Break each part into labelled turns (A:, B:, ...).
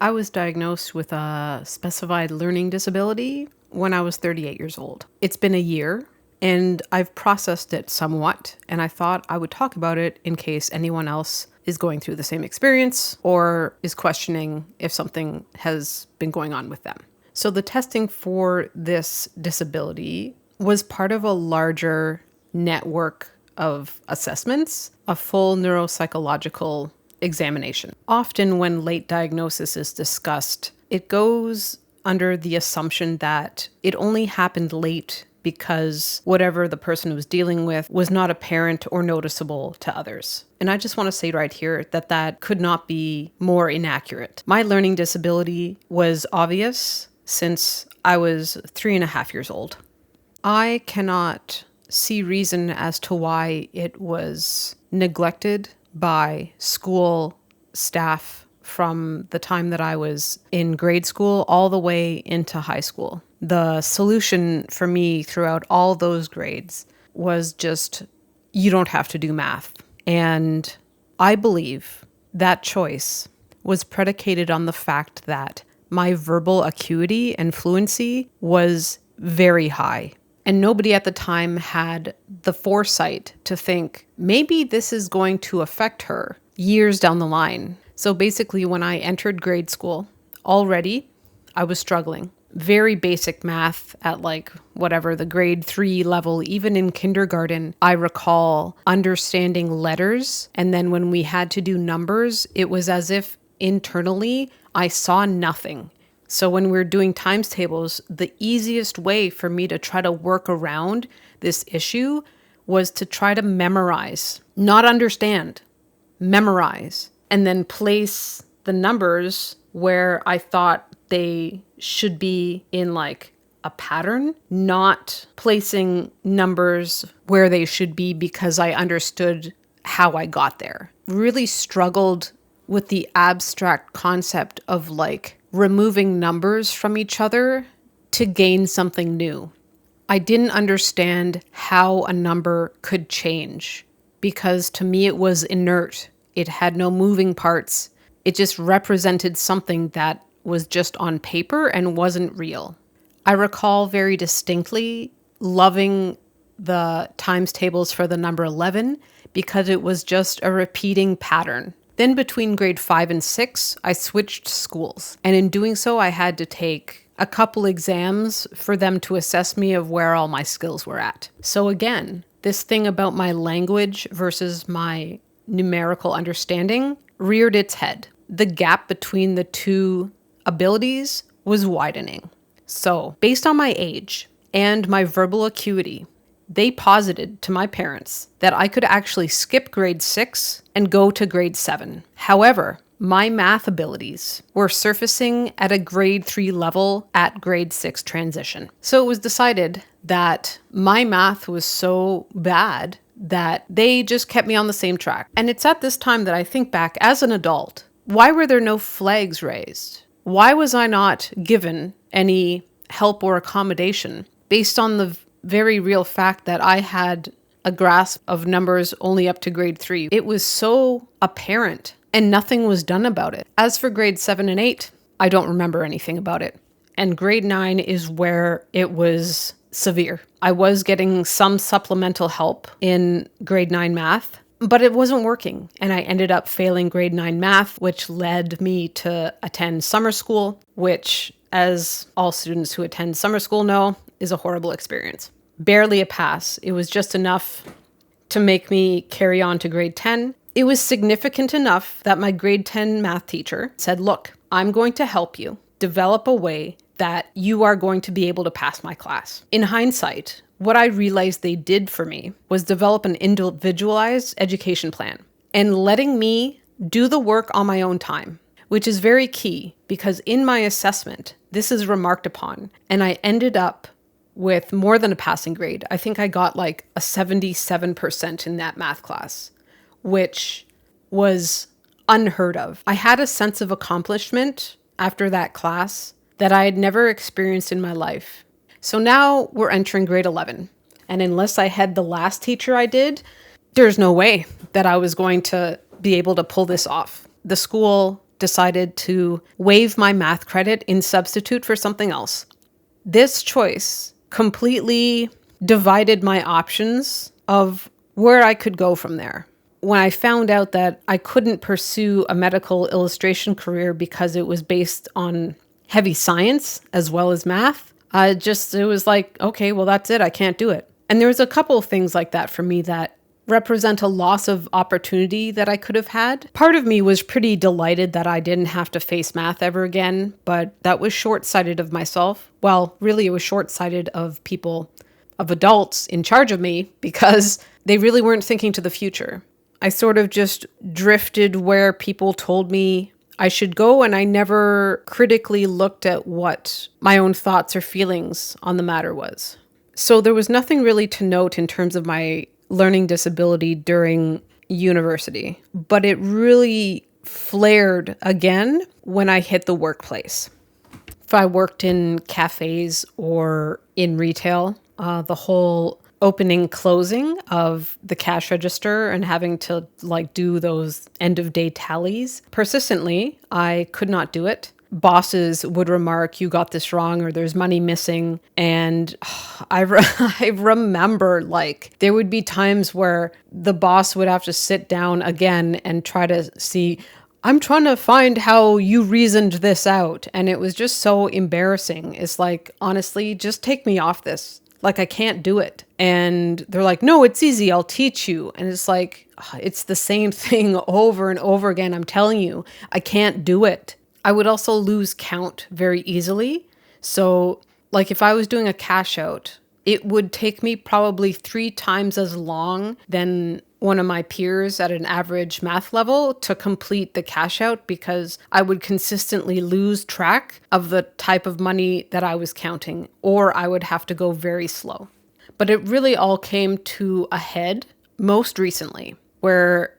A: I was diagnosed with a specified learning disability when I was 38 years old. It's been a year and I've processed it somewhat, and I thought I would talk about it in case anyone else is going through the same experience or is questioning if something has been going on with them. So the testing for this disability was part of a larger network of assessments, a full neuropsychological examination. Often when late diagnosis is discussed, it goes under the assumption that it only happened late because whatever the person was dealing with was not apparent or noticeable to others. And I just want to say right here that that could not be more inaccurate. My learning disability was obvious since I was 3.5 years old. I cannot see reason as to why it was neglected by school staff from the time that I was in grade school all the way into high school. The solution for me throughout all those grades was just, you don't have to do math. And I believe that choice was predicated on the fact that my verbal acuity and fluency was very high. And nobody at the time had the foresight to think, maybe this is going to affect her years down the line. So basically, when I entered grade school, already I was struggling. Very basic math at the grade 3 level. Even in kindergarten, I recall understanding letters. And then when we had to do numbers, it was as if internally I saw nothing. So when we're doing times tables, the easiest way for me to try to work around this issue was to try to memorize, not understand, memorize, and then place the numbers where I thought they should be in a pattern, not placing numbers where they should be because I understood how I got there. Really struggled with the abstract concept of removing numbers from each other to gain something new. I didn't understand how a number could change because to me it was inert. It had no moving parts. It just represented something that was just on paper and wasn't real. I recall very distinctly loving the times tables for the number 11 because it was just a repeating pattern. Then between grade 5 and 6, I switched schools. And in doing so, I had to take a couple exams for them to assess me of where all my skills were at. So again, this thing about my language versus my numerical understanding reared its head. The gap between the two abilities was widening. So based on my age and my verbal acuity, they posited to my parents that I could actually skip grade 6 and go to grade 7. However, my math abilities were surfacing at a grade 3 level at grade 6 transition. So it was decided that my math was so bad that they just kept me on the same track. And it's at this time that I think back as an adult, why were there no flags raised? Why was I not given any help or accommodation based on the very real fact that I had a grasp of numbers only up to grade 3? It was so apparent and nothing was done about it. As for grade 7 and 8, I don't remember anything about it. And grade 9 is where it was severe. I was getting some supplemental help in grade 9 math, but it wasn't working. And I ended up failing grade 9 math, which led me to attend summer school, which, as all students who attend summer school know, is a horrible experience. Barely a pass. It was just enough to make me carry on to grade 10. It was significant enough that my grade 10 math teacher said, look, I'm going to help you develop a way that you are going to be able to pass my class. In hindsight, what I realized they did for me was develop an individualized education plan and letting me do the work on my own time, which is very key because in my assessment, this is remarked upon, and I ended up with more than a passing grade. I think I got a 77% in that math class, which was unheard of. I had a sense of accomplishment after that class that I had never experienced in my life. So now we're entering grade 11. And unless I had the last teacher I did, there's no way that I was going to be able to pull this off. The school decided to waive my math credit and substitute for something else. This choice completely divided my options of where I could go from there. When I found out that I couldn't pursue a medical illustration career because it was based on heavy science as well as math, it was like, okay, well, that's it. I can't do it. And there was a couple of things like that for me that represent a loss of opportunity that I could have had. Part of me was pretty delighted that I didn't have to face math ever again, but that was short-sighted of myself. Well, really, it was short-sighted of people, of adults in charge of me, because they really weren't thinking to the future. I sort of just drifted where people told me I should go, and I never critically looked at what my own thoughts or feelings on the matter was. So there was nothing really to note in terms of my learning disability during university, but it really flared again when I hit the workplace. If I worked in cafes or in retail, the whole opening, closing of the cash register and having to do those end of day tallies persistently, I could not do it. Bosses would remark, you got this wrong, or there's money missing. And I remember there would be times where the boss would have to sit down again and try to see, I'm trying to find how you reasoned this out. And it was just so embarrassing. It's like, honestly, just take me off this. I can't do it. And they're like, no, it's easy. I'll teach you. And it's like, it's the same thing over and over again. I'm telling you, I can't do it. I would also lose count very easily. So if I was doing a cash out, it would take me probably 3 times as long than one of my peers at an average math level to complete the cash out, because I would consistently lose track of the type of money that I was counting, or I would have to go very slow. But it really all came to a head most recently, where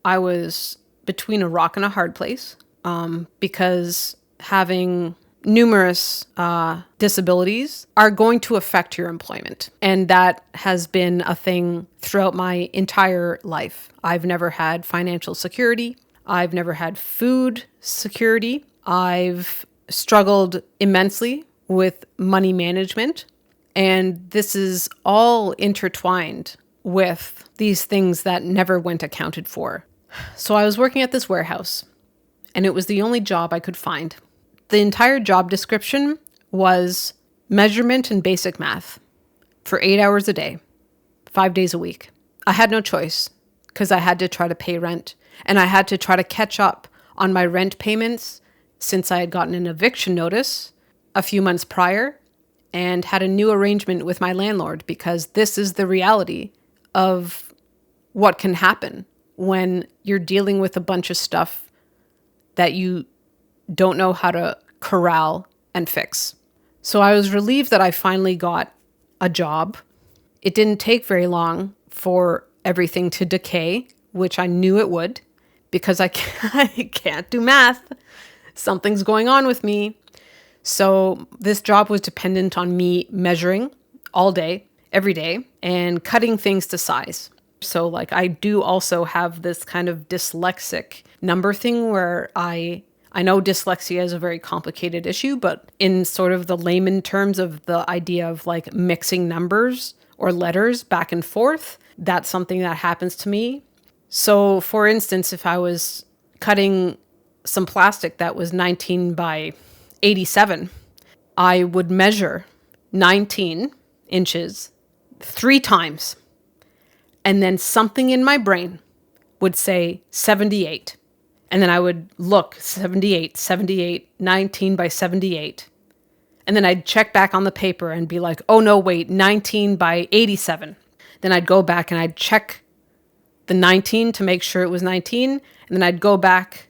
A: I was between a rock and a hard place. Because having numerous disabilities are going to affect your employment. And that has been a thing throughout my entire life. I've never had financial security. I've never had food security. I've struggled immensely with money management. And this is all intertwined with these things that never went accounted for. So I was working at this warehouse, and it was the only job I could find. The entire job description was measurement and basic math for 8 hours a day, 5 days a week. I had no choice because I had to try to pay rent, and I had to try to catch up on my rent payments since I had gotten an eviction notice a few months prior and had a new arrangement with my landlord, because this is the reality of what can happen when you're dealing with a bunch of stuff that you don't know how to corral and fix. So I was relieved that I finally got a job. It didn't take very long for everything to decay, which I knew it would, because I can't do math. Something's going on with me. So this job was dependent on me measuring all day, every day, and cutting things to size. So I do also have this kind of dyslexic number thing where I know dyslexia is a very complicated issue, but in sort of the layman terms of the idea of mixing numbers or letters back and forth, that's something that happens to me. So for instance, if I was cutting some plastic that was 19 by 87, I would measure 19 inches 3 times. And then something in my brain would say 78. And then I would look 78, 19 by 78. And then I'd check back on the paper and be like, oh no, wait, 19 by 87. Then I'd go back and I'd check the 19 to make sure it was 19. And then I'd go back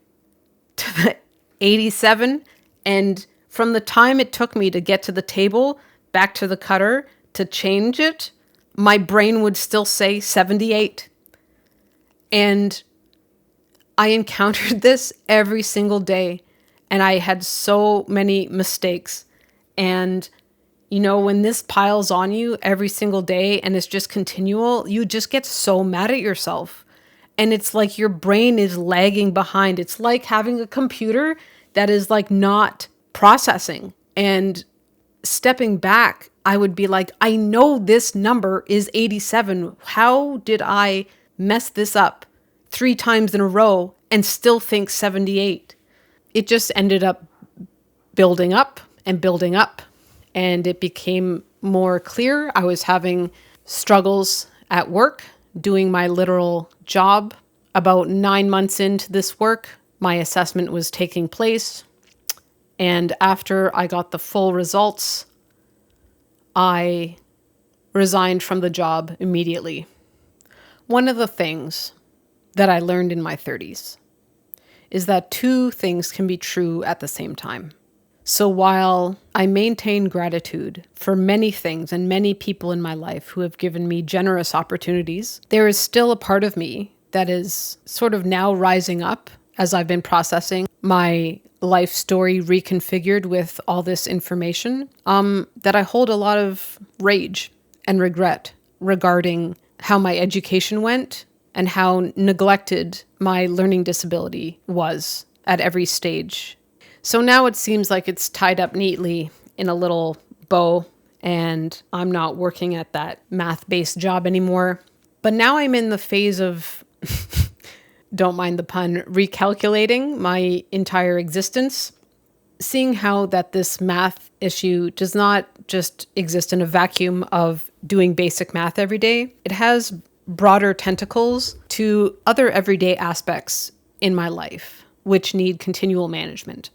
A: to the 87. And from the time it took me to get to the table, back to the cutter to change it, my brain would still say 78. And I encountered this every single day, and I had so many mistakes. And, when this piles on you every single day and it's just continual, you just get so mad at yourself. And it's like your brain is lagging behind. It's like having a computer that is like not processing. And stepping back, I would be like, I know this number is 87. How did I mess this up 3 times in a row and still think 78? It just ended up building up and building up. And it became more clear. I was having struggles at work, doing my literal job. About 9 months into this work, my assessment was taking place. And after I got the full results, I resigned from the job immediately. One of the things that I learned in my 30s is that 2 things can be true at the same time. So while I maintain gratitude for many things and many people in my life who have given me generous opportunities, there is still a part of me that is sort of now rising up as I've been processing my life story reconfigured with all this information, that I hold a lot of rage and regret regarding how my education went and how neglected my learning disability was at every stage. So now it seems like it's tied up neatly in a little bow, and I'm not working at that math-based job anymore. But now I'm in the phase of, don't mind the pun, recalculating my entire existence, seeing how that this math issue does not just exist in a vacuum of doing basic math every day. It has broader tentacles to other everyday aspects in my life, which need continual management.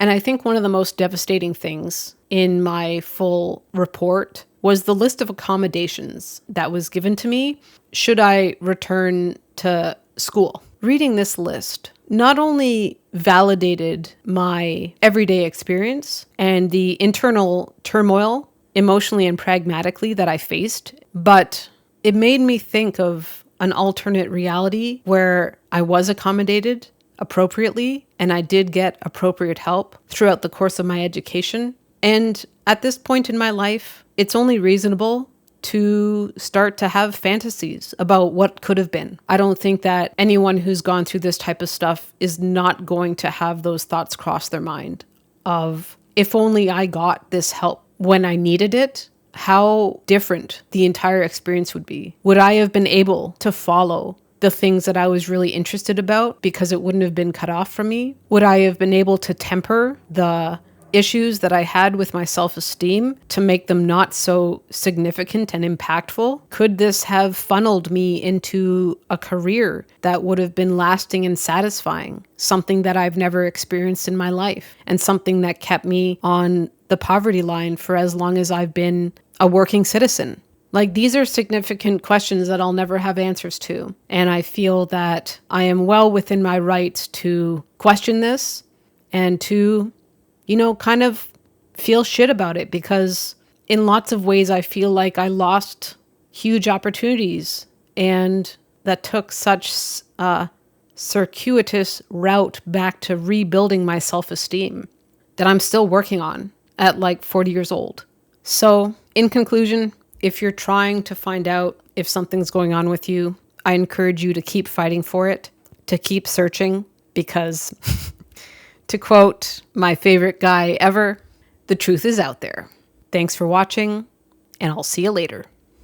A: And I think one of the most devastating things in my full report was the list of accommodations that was given to me should I return to school. Reading this list not only validated my everyday experience and the internal turmoil, emotionally and pragmatically, that I faced, but it made me think of an alternate reality where I was accommodated appropriately and I did get appropriate help throughout the course of my education. And at this point in my life, it's only reasonable to start to have fantasies about what could have been. I don't think that anyone who's gone through this type of stuff is not going to have those thoughts cross their mind of, if only I got this help when I needed it, how different the entire experience would be. Would I have been able to follow the things that I was really interested about because it wouldn't have been cut off from me? Would I have been able to temper the issues that I had with my self-esteem to make them not so significant and impactful? Could this have funneled me into a career that would have been lasting and satisfying, something that I've never experienced in my life, and something that kept me on the poverty line for as long as I've been a working citizen? Like, these are significant questions that I'll never have answers to. And I feel that I am well within my rights to question this and to, kind of feel shit about it, because in lots of ways I feel like I lost huge opportunities, and that took such a circuitous route back to rebuilding my self-esteem that I'm still working on at like 40 years old. So in conclusion, if you're trying to find out if something's going on with you, I encourage you to keep fighting for it, to keep searching, because to quote my favorite guy ever, the truth is out there. Thanks for watching, and I'll see you later.